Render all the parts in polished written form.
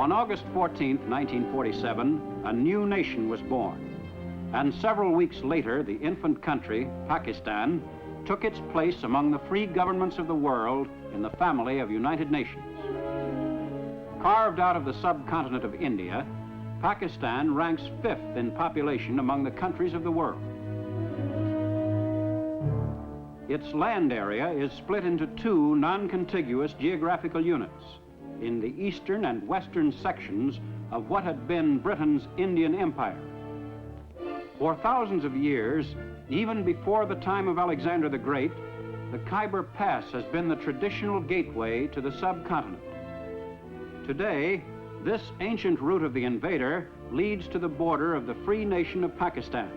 On August 14, 1947, a new nation was born. And several weeks later, the infant country, Pakistan, took its place among the free governments of the world in the family of United Nations. Carved out of the subcontinent of India, Pakistan ranks 5th in population among the countries of the world. Its land area is split into 2 non-contiguous geographical units in the eastern and western sections of what had been Britain's Indian Empire. For thousands of years, even before the time of Alexander the Great, the Khyber Pass has been the traditional gateway to the subcontinent. Today, this ancient route of the invader leads to the border of the free nation of Pakistan.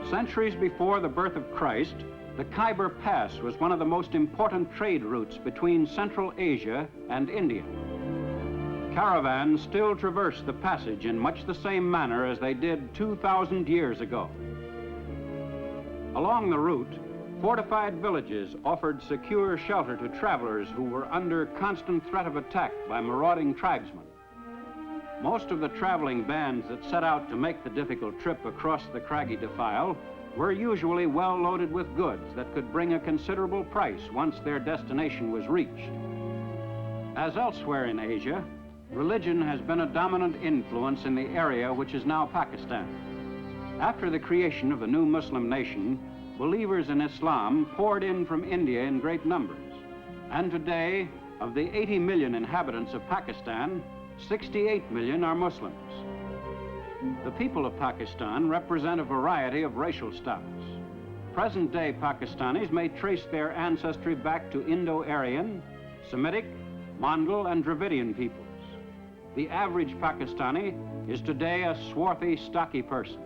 Centuries before the birth of Christ, the Khyber Pass was one of the most important trade routes between Central Asia and India. Caravans still traverse the passage in much the same manner as they did 2,000 years ago. Along the route, fortified villages offered secure shelter to travelers who were under constant threat of attack by marauding tribesmen. Most of the traveling bands that set out to make the difficult trip across the craggy defile were usually well loaded with goods that could bring a considerable price once their destination was reached. As elsewhere in Asia, religion has been a dominant influence in the area which is now Pakistan. After the creation of the new Muslim nation, believers in Islam poured in from India in great numbers. And today, of the 80 million inhabitants of Pakistan, 68 million are Muslims. The people of Pakistan represent a variety of racial stocks. Present-day Pakistanis may trace their ancestry back to Indo-Aryan, Semitic, Mongol, and Dravidian peoples. The average Pakistani is today a swarthy, stocky person.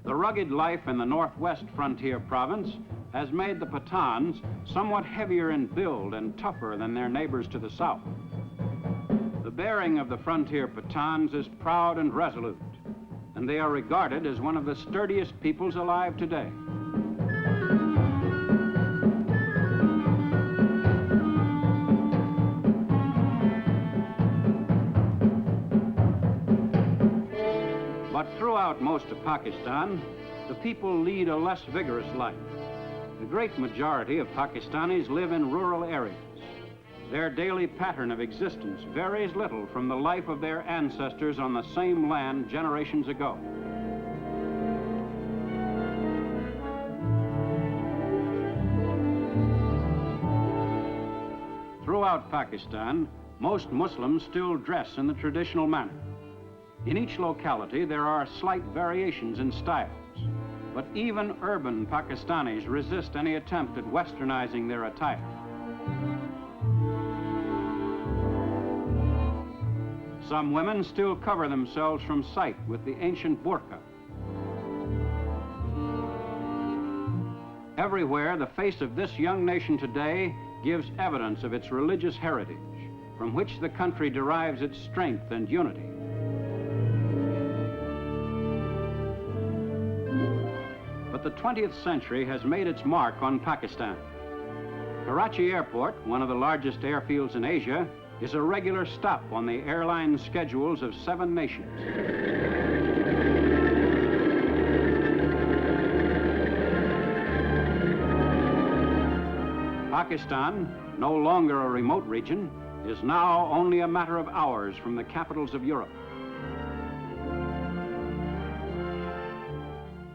The rugged life in the northwest frontier province has made the Pathans somewhat heavier in build and tougher than their neighbors to the south. The bearing of the frontier Pathans is proud and resolute, and they are regarded as one of the sturdiest peoples alive today. But throughout most of Pakistan, the people lead a less vigorous life. The great majority of Pakistanis live in rural areas. Their daily pattern of existence varies little from the life of their ancestors on the same land generations ago. Throughout Pakistan, most Muslims still dress in the traditional manner. In each locality, there are slight variations in styles, but even urban Pakistanis resist any attempt at westernizing their attire. Some women still cover themselves from sight with the ancient burqa. Everywhere, the face of this young nation today gives evidence of its religious heritage, from which the country derives its strength and unity. But the 20th century has made its mark on Pakistan. Karachi Airport, one of the largest airfields in Asia, is a regular stop on the airline schedules of 7 nations. Pakistan, no longer a remote region, is now only a matter of hours from the capitals of Europe.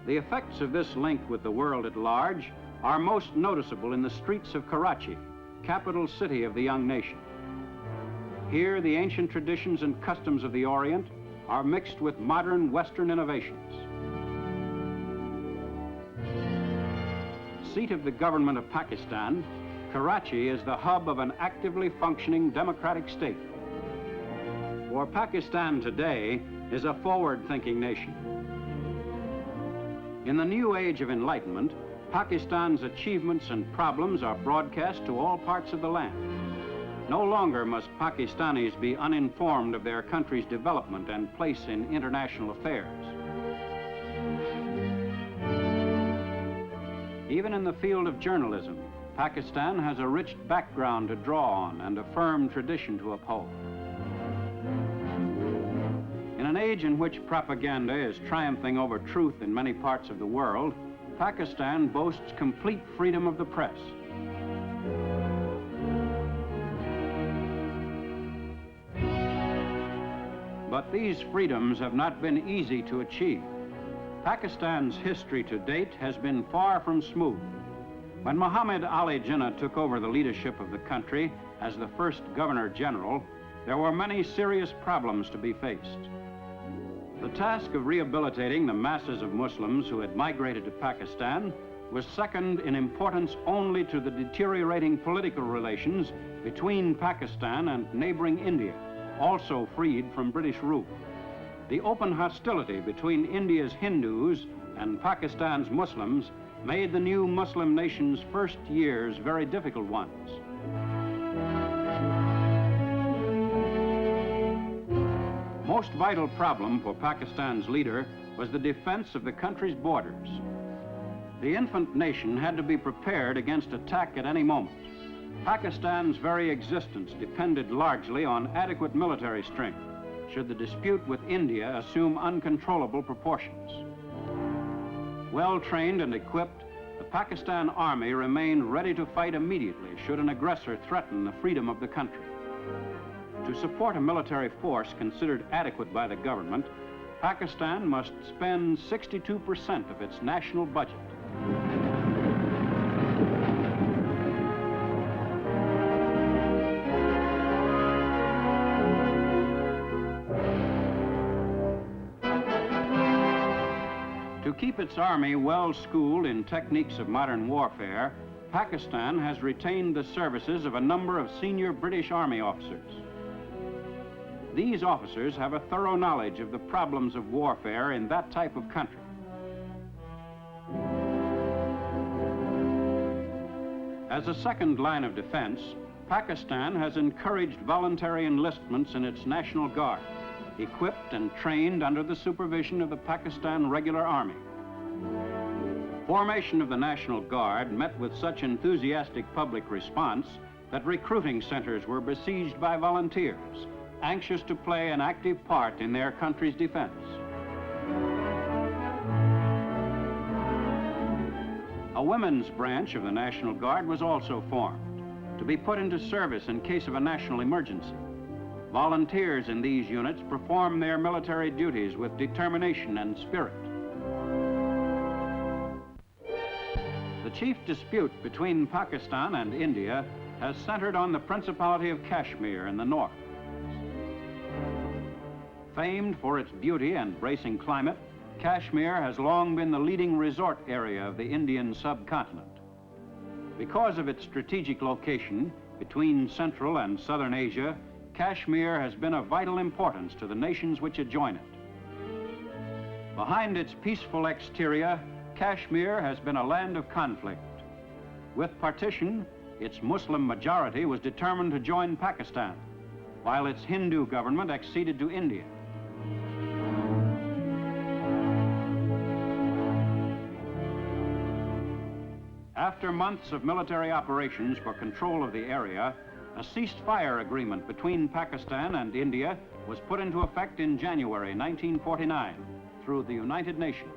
The effects of this link with the world at large are most noticeable in the streets of Karachi, capital city of the young nation. Here, the ancient traditions and customs of the Orient are mixed with modern Western innovations. Seat of the government of Pakistan, Karachi is the hub of an actively functioning democratic state. For Pakistan today is a forward-thinking nation. In the new age of enlightenment, Pakistan's achievements and problems are broadcast to all parts of the land. No longer must Pakistanis be uninformed of their country's development and place in international affairs. Even in the field of journalism, Pakistan has a rich background to draw on and a firm tradition to uphold. In an age in which propaganda is triumphing over truth in many parts of the world, Pakistan boasts complete freedom of the press. But these freedoms have not been easy to achieve. Pakistan's history to date has been far from smooth. When Muhammad Ali Jinnah took over the leadership of the country as the first Governor General, there were many serious problems to be faced. The task of rehabilitating the masses of Muslims who had migrated to Pakistan was second in importance only to the deteriorating political relations between Pakistan and neighboring India, also freed from British rule. The open hostility between India's Hindus and Pakistan's Muslims made the new Muslim nation's first years very difficult ones. Most vital problem for Pakistan's leader was the defense of the country's borders. The infant nation had to be prepared against attack at any moment. Pakistan's very existence depended largely on adequate military strength, should the dispute with India assume uncontrollable proportions. Well-trained and equipped, the Pakistan Army remained ready to fight immediately should an aggressor threaten the freedom of the country. To support a military force considered adequate by the government, Pakistan must spend 62% of its national budget. To keep its army well schooled in techniques of modern warfare, Pakistan has retained the services of a number of senior British Army officers. These officers have a thorough knowledge of the problems of warfare in that type of country. As a second line of defense, Pakistan has encouraged voluntary enlistments in its National Guard, equipped and trained under the supervision of the Pakistan Regular Army. Formation of the National Guard met with such enthusiastic public response that recruiting centers were besieged by volunteers, anxious to play an active part in their country's defense. A women's branch of the National Guard was also formed to be put into service in case of a national emergency. Volunteers in these units perform their military duties with determination and spirit. The chief dispute between Pakistan and India has centered on the Principality of Kashmir in the north. Famed for its beauty and bracing climate, Kashmir has long been the leading resort area of the Indian subcontinent. Because of its strategic location between Central and Southern Asia, Kashmir has been of vital importance to the nations which adjoin it. Behind its peaceful exterior, Kashmir has been a land of conflict. With partition, its Muslim majority was determined to join Pakistan, while its Hindu government acceded to India. After months of military operations for control of the area, a ceasefire agreement between Pakistan and India was put into effect in January 1949 through the United Nations.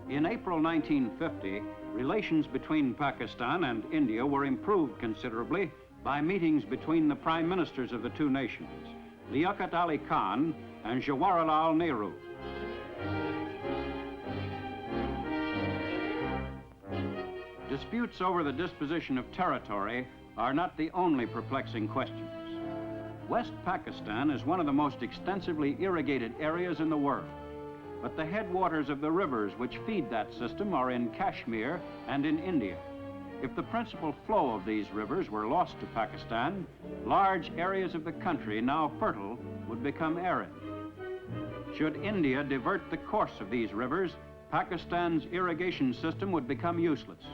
In April 1950, relations between Pakistan and India were improved considerably by meetings between the prime ministers of the two nations, Liaquat Ali Khan and Jawaharlal Nehru. Disputes over the disposition of territory are not the only perplexing questions. West Pakistan is one of the most extensively irrigated areas in the world, but the headwaters of the rivers which feed that system are in Kashmir and in India. If the principal flow of these rivers were lost to Pakistan, large areas of the country now fertile would become arid. Should India divert the course of these rivers, Pakistan's irrigation system would become useless.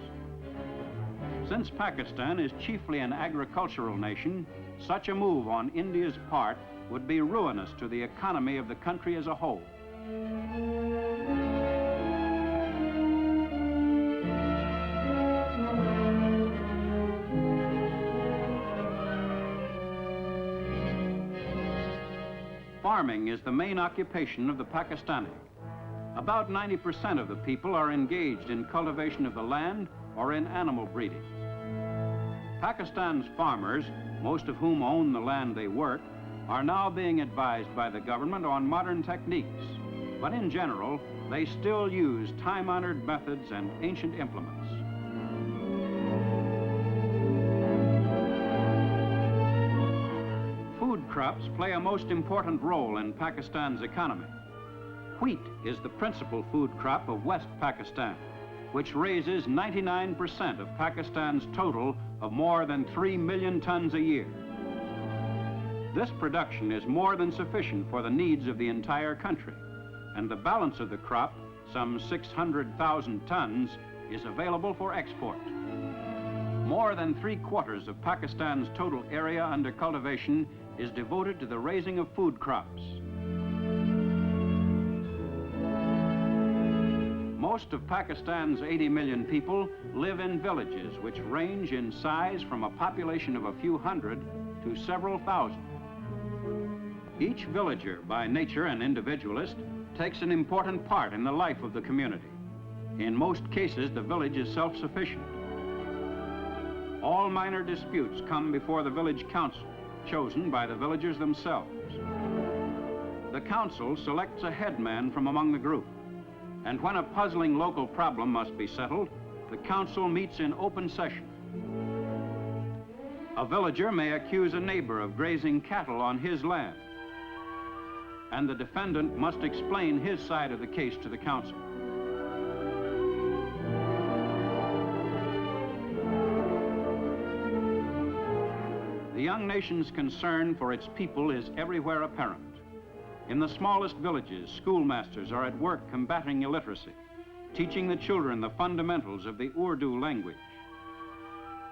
Since Pakistan is chiefly an agricultural nation, such a move on India's part would be ruinous to the economy of the country as a whole. Farming is the main occupation of the Pakistani. About 90% of the people are engaged in cultivation of the land or in animal breeding. Pakistan's farmers, most of whom own the land they work, are now being advised by the government on modern techniques, but in general, they still use time-honored methods and ancient implements. Food crops play a most important role in Pakistan's economy. Wheat is the principal food crop of West Pakistan, which raises 99% of Pakistan's total of more than 3 million tons a year. This production is more than sufficient for the needs of the entire country, and the balance of the crop, some 600,000 tons, is available for export. More than 3/4 of Pakistan's total area under cultivation is devoted to the raising of food crops. Most of Pakistan's 80 million people live in villages which range in size from a population of a few hundred to several thousand. Each villager, by nature an individualist, takes an important part in the life of the community. In most cases, the village is self-sufficient. All minor disputes come before the village council, chosen by the villagers themselves. The council selects a headman from among the group, and when a puzzling local problem must be settled, the council meets in open session. A villager may accuse a neighbor of grazing cattle on his land, and the defendant must explain his side of the case to the council. The young nation's concern for its people is everywhere apparent. In the smallest villages, schoolmasters are at work combating illiteracy, teaching the children the fundamentals of the Urdu language.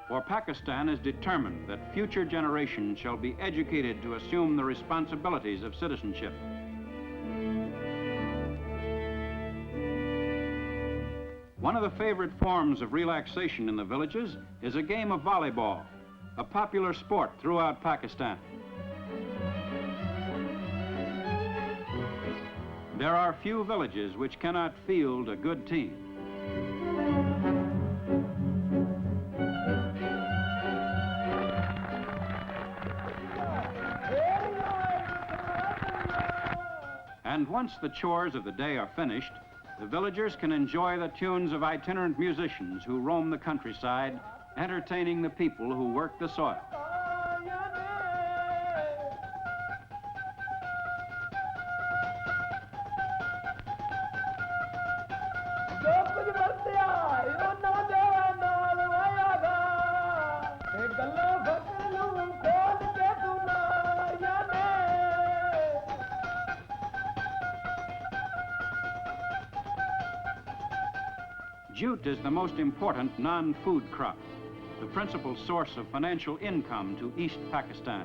For Pakistan is determined that future generations shall be educated to assume the responsibilities of citizenship. One of the favorite forms of relaxation in the villages is a game of volleyball, a popular sport throughout Pakistan. There are few villages which cannot field a good team. And once the chores of the day are finished, the villagers can enjoy the tunes of itinerant musicians who roam the countryside, entertaining the people who work the soil. Jute is the most important non-food crop, the principal source of financial income to East Pakistan.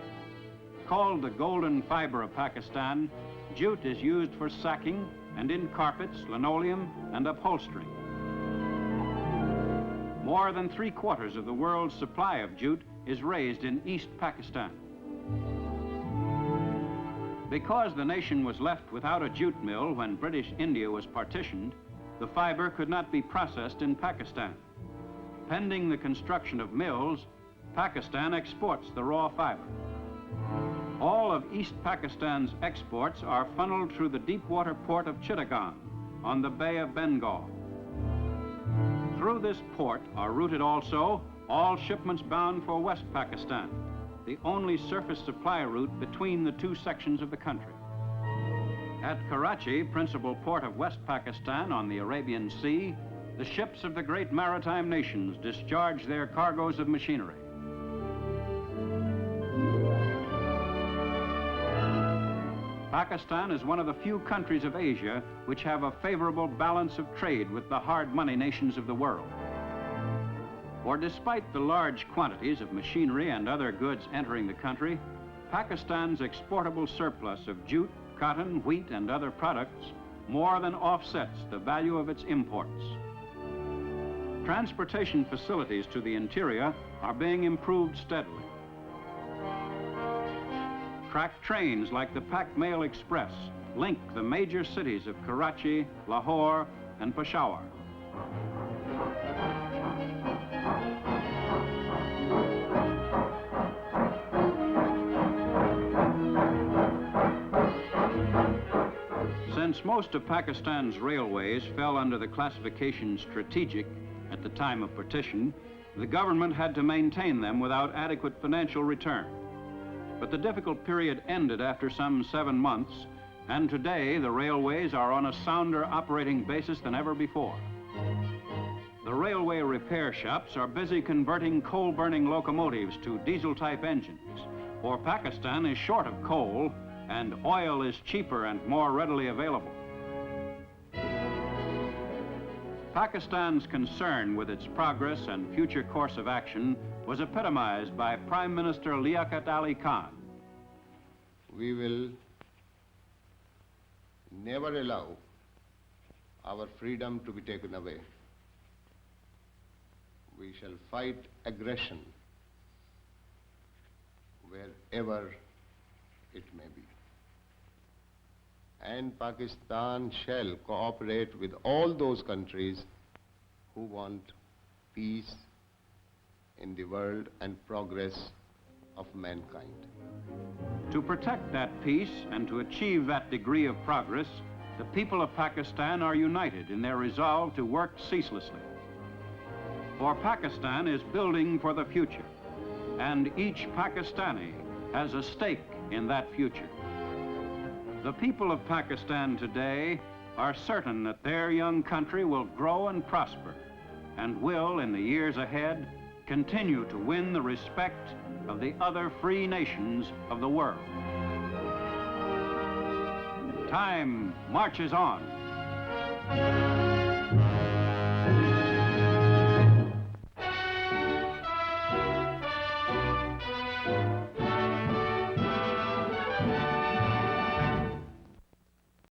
Called the golden fiber of Pakistan, jute is used for sacking and in carpets, linoleum, and upholstery. More than 3/4 of the world's supply of jute is raised in East Pakistan. Because the nation was left without a jute mill when British India was partitioned, the fiber could not be processed in Pakistan. Pending the construction of mills, Pakistan exports the raw fiber. All of East Pakistan's exports are funneled through the deep-water port of Chittagong on the Bay of Bengal. Through this port are routed also all shipments bound for West Pakistan, the only surface supply route between the two sections of the country. At Karachi, principal port of West Pakistan on the Arabian Sea, the ships of the great maritime nations discharge their cargoes of machinery. Pakistan is one of the few countries of Asia which have a favorable balance of trade with the hard money nations of the world. For despite the large quantities of machinery and other goods entering the country, Pakistan's exportable surplus of jute, cotton, wheat, and other products more than offsets the value of its imports. Transportation facilities to the interior are being improved steadily. Amtrak trains like the Pak Mail Express link the major cities of Karachi, Lahore, and Peshawar. Since most of Pakistan's railways fell under the classification strategic at the time of partition, the government had to maintain them without adequate financial return. But the difficult period ended after some 7 months, and today the railways are on a sounder operating basis than ever before. The railway repair shops are busy converting coal-burning locomotives to diesel-type engines, for Pakistan is short of coal and oil is cheaper and more readily available. Pakistan's concern with its progress and future course of action was epitomized by Prime Minister Liaquat Ali Khan. We will never allow our freedom to be taken away. We shall fight aggression wherever it may be. And Pakistan shall cooperate with all those countries who want peace in the world and progress of mankind. To protect that peace and to achieve that degree of progress, the people of Pakistan are united in their resolve to work ceaselessly. For Pakistan is building for the future, and each Pakistani has a stake in that future. The people of Pakistan today are certain that their young country will grow and prosper and will, in the years ahead, continue to win the respect of the other free nations of the world. Time marches on.